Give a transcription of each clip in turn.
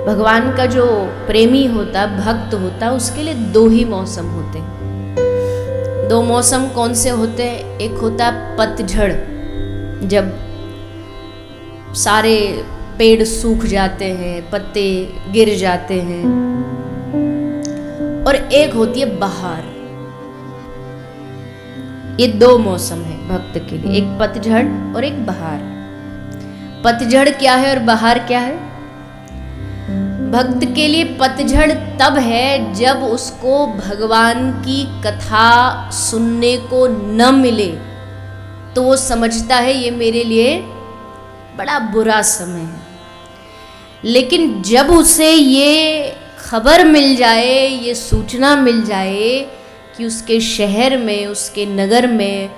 भगवान का जो प्रेमी होता, भक्त होता, उसके लिए दो ही मौसम होते हैं। दो मौसम कौन से होते हैं? एक होता पतझड़, जब सारे पेड़ सूख जाते हैं, पत्ते गिर जाते हैं, और एक होती है बहार। ये दो मौसम है भक्त के लिए, एक पतझड़ और एक बहार। पतझड़ क्या है और बहार क्या है? भक्त के लिए पतझड़ तब है जब उसको भगवान की कथा सुनने को न मिले, तो वो समझता है ये मेरे लिए बड़ा बुरा समय है। लेकिन जब उसे ये खबर मिल जाए, ये सूचना मिल जाए कि उसके शहर में, उसके नगर में,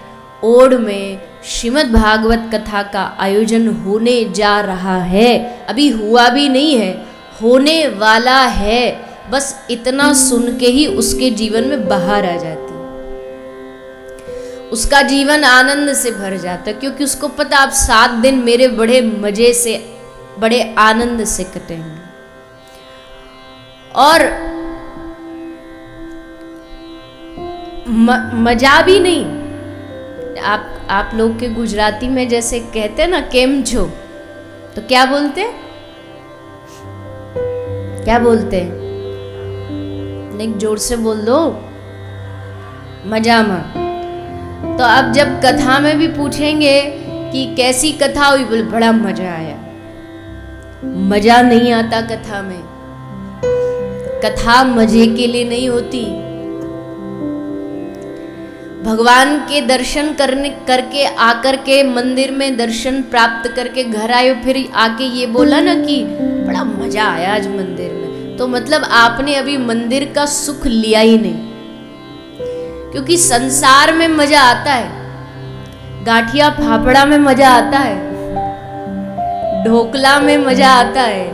ओड में श्रीमद् भागवत कथा का आयोजन होने जा रहा है, अभी हुआ भी नहीं है, होने वाला है, बस इतना सुन के ही उसके जीवन में बहार आ जाती है। उसका जीवन आनंद से भर जाता है, क्योंकि उसको पता अब 7 दिन मेरे बड़े मजे से, बड़े आनंद से कटेंगे। और मजा भी नहीं, आप लोग के गुजराती में जैसे कहते हैं ना केम छो, तो क्या बोलते हैं? क्या बोलते हैं? नहीं, जोर से बोल दो। मजा में। तो अब जब कथा में भी पूछेंगे कि कैसी कथा हुई, बोले बड़ा मजा आया। मजा नहीं आता कथा में। कथा मजे के लिए नहीं होती। भगवान के दर्शन करके आकर के मंदिर में दर्शन प्राप्त करके घर आए, फिर आके ये बोला ना कि बड़ा मजा आया आज मंदिर में, तो मतलब आपने अभी मंदिर का सुख लिया ही नहीं। क्योंकि संसार में मजा आता है, गाठिया फाफड़ा में मजा आता है, ढोकला में मजा आता है,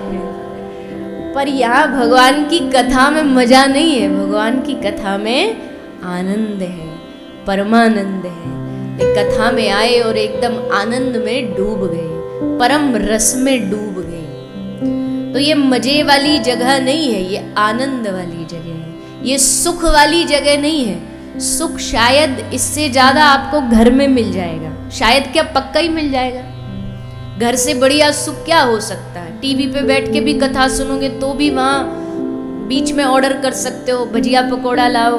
पर यहाँ भगवान की कथा में मजा नहीं है। भगवान की कथा में आनंद है, परमानंद है। कथा में आए और एकदम आनंद में डूब गए, परम रस में डूब गए। तो ये मजे वाली जगह नहीं है, ये आनंद वाली जगह है, ये सुख वाली जगह नहीं है। सुख शायद इससे ज्यादा आपको घर में मिल जाएगा, शायद क्या पक्का ही मिल जाएगा। घर से बढ़िया सुख क्या हो सकता है? टीवी पे बैठ के भी कथा सुनोगे तो भी वहां बीच में ऑर्डर कर सकते हो, भजिया पकोड़ा लाओ,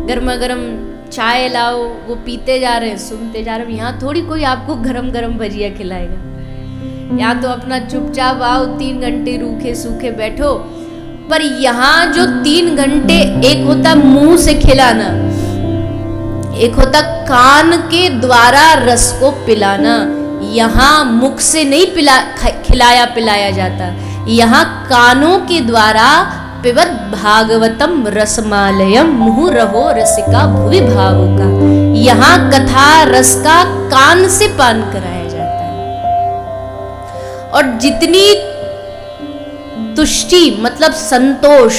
गर्मा गर्म चाय लाओ, वो पीते जा रहे हैं, सुनते जा रहे हैं। यहाँ थोड़ी कोई आपको गरम गरम भजिया खिलाएगा। यहाँ तो अपना चुपचाप आओ, 3 घंटे रूखे सूखे बैठो। पर यहाँ जो 3 घंटे, एक होता मुंह से खिलाना, एक होता कान के द्वारा रस को पिलाना। यहाँ मुख से नहीं खिलाया पिलाया जाता, यहाँ कानों के द्वारा पिबत भागवतम रसमालयम मुहुरहो रसिका भुवि भावुका। यहाँ कथा रस का कान से पान कराया जाता है। और जितनी तुष्टि मतलब संतोष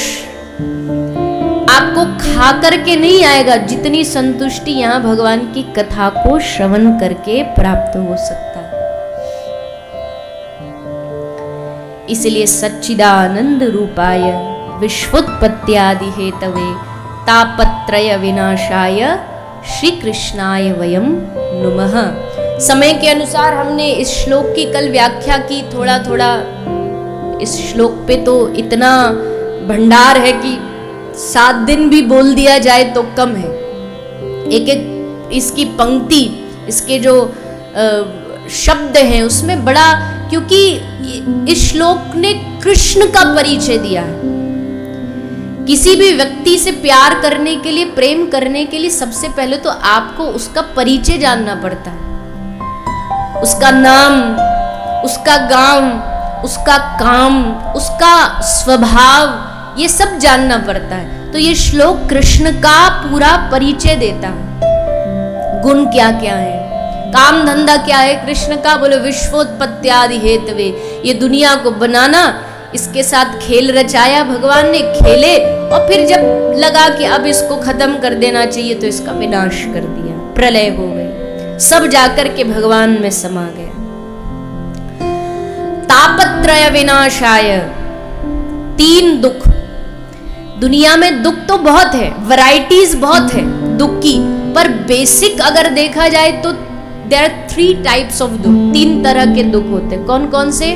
आपको खा करके नहीं आएगा, जितनी संतुष्टि यहाँ भगवान की कथा को श्रवण करके प्राप्त हो सकता है। इसलिए सच्चिदानंद रूपाय विश्वोत्पत्त्यादि हेतवे तापत्रय विनाशाय श्री कृष्णाय वयम नुमः। समय के अनुसार हमने इस श्लोक की कल व्याख्या की, थोड़ा थोड़ा। इस श्लोक पे तो इतना भंडार है कि 7 दिन भी बोल दिया जाए तो कम है। एक एक इसकी पंक्ति, इसके जो शब्द हैं उसमें बड़ा, क्योंकि इस श्लोक ने कृष्ण का परिचय दिया है। किसी भी व्यक्ति से प्यार करने के लिए, प्रेम करने के लिए सबसे पहले तो आपको उसका परिचय जानना पड़ता है। उसका नाम, उसका गांव, उसका काम, उसका स्वभाव, ये सब जानना पड़ता है। तो ये श्लोक कृष्ण का पूरा परिचय देता है। गुण क्या क्या है, काम धंधा क्या है कृष्ण का, बोले विश्वोत्पत्त्यादि हेतवे। ये दुनिया को बनाना, इसके साथ खेल रचाया भगवान ने, खेले, और फिर जब लगा कि अब इसको खत्म कर देना चाहिए तो इसका विनाश कर दिया, प्रलय हो गई, सब जाकर के भगवान में समा गया। तापत्रय विनाशाय, तीन दुख। दुनिया में दुख तो बहुत है, वैरायटीज बहुत है दुख की, पर बेसिक अगर देखा जाए तो देयर आर 3 टाइप्स ऑफ दुख। 3 तरह के दुख होते हैं। कौन कौन से?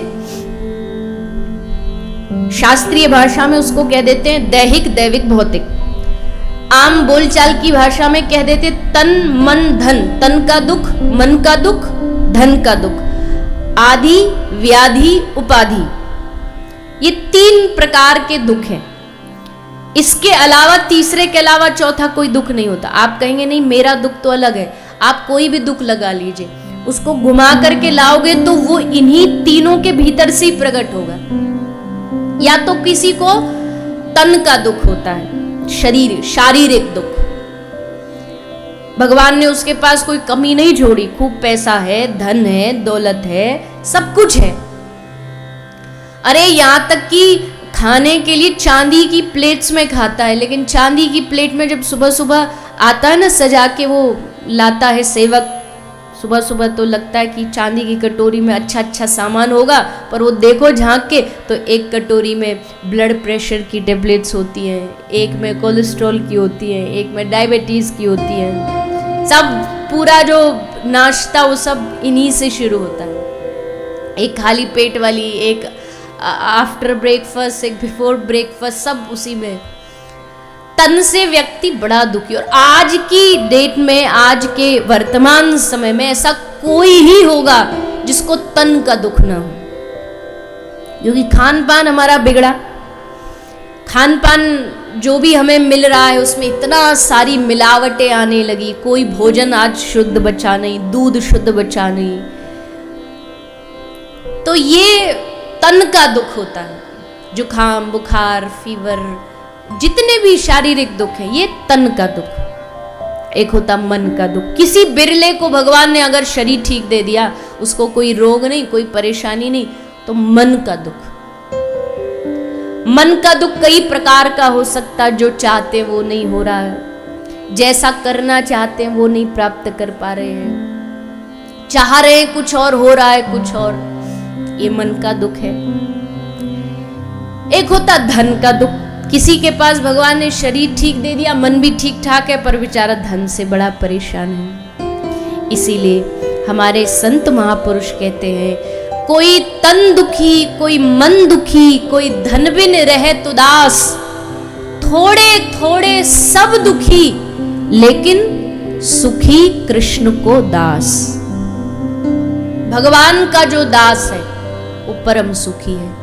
शास्त्रीय भाषा में उसको कह देते हैं दैहिक, दैविक, भौतिक। आम बोलचाल की भाषा में कह देते तन, मन, धन। तन का दुख, मन का दुख, धन का दुख। आदि, व्याधि, उपाधि। ये 3 प्रकार के दुख हैं। इसके अलावा, तीसरे के अलावा चौथा कोई दुख नहीं होता। आप कहेंगे नहीं मेरा दुख तो अलग है। आप कोई भी दुख लगा लीजिए, उसको घुमा करके लाओगे तो वो इन्हीं तीनों के भीतर से ही प्रकट होगा। या तो किसी को तन का दुख होता है, शरीर, शारीरिक दुख। भगवान ने उसके पास कोई कमी नहीं छोड़ी, खूब पैसा है, धन है, दौलत है, सब कुछ है। अरे यहां तक कि खाने के लिए चांदी की प्लेट्स में खाता है, लेकिन चांदी की प्लेट में जब सुबह सुबह आता है ना सजा के वो लाता है सेवक, सुबह सुबह तो लगता है कि चांदी की कटोरी में अच्छा अच्छा सामान होगा, पर वो देखो झांक के तो एक कटोरी में ब्लड प्रेशर की टेबलेट्स होती हैं, एक में कोलेस्ट्रॉल की होती है, एक में डायबिटीज़ की होती है। सब पूरा जो नाश्ता वो सब इन्हीं से शुरू होता है। एक खाली पेट वाली, एक आफ्टर ब्रेकफास्ट, एक बिफोर ब्रेकफास्ट, सब उसी में। तन से व्यक्ति बड़ा दुखी। और आज की डेट में, आज के वर्तमान समय में ऐसा कोई ही होगा जिसको तन का दुख ना हो, क्योंकि खान पान हमारा बिगड़ा। खान पान जो भी हमें मिल रहा है उसमें इतना सारी मिलावटें आने लगी। कोई भोजन आज शुद्ध बचा नहीं, दूध शुद्ध बचा नहीं। तो ये तन का दुख होता है। जुखाम, बुखार, फीवर, जितने भी शारीरिक दुख हैं ये तन का दुख। एक होता मन का दुख। किसी बिरले को भगवान ने अगर शरीर ठीक दे दिया, उसको कोई रोग नहीं, कोई परेशानी नहीं, तो मन का दुख। मन का दुख कई प्रकार का हो सकता है। जो चाहते वो नहीं हो रहा है, जैसा करना चाहते हैं वो नहीं प्राप्त कर पा रहे हैं, चाह रहे हैं कुछ और, हो रहा है कुछ और, ये मन का दुख है। एक होता धन का दुख। किसी के पास भगवान ने शरीर ठीक दे दिया, मन भी ठीक ठाक है, पर बेचारा धन से बड़ा परेशान है। इसीलिए हमारे संत महापुरुष कहते हैं कोई तन दुखी, कोई मन दुखी, कोई धन बिन रहे तुदास, थोड़े थोड़े सब दुखी, लेकिन सुखी कृष्ण को दास। भगवान का जो दास है वो परम सुखी है।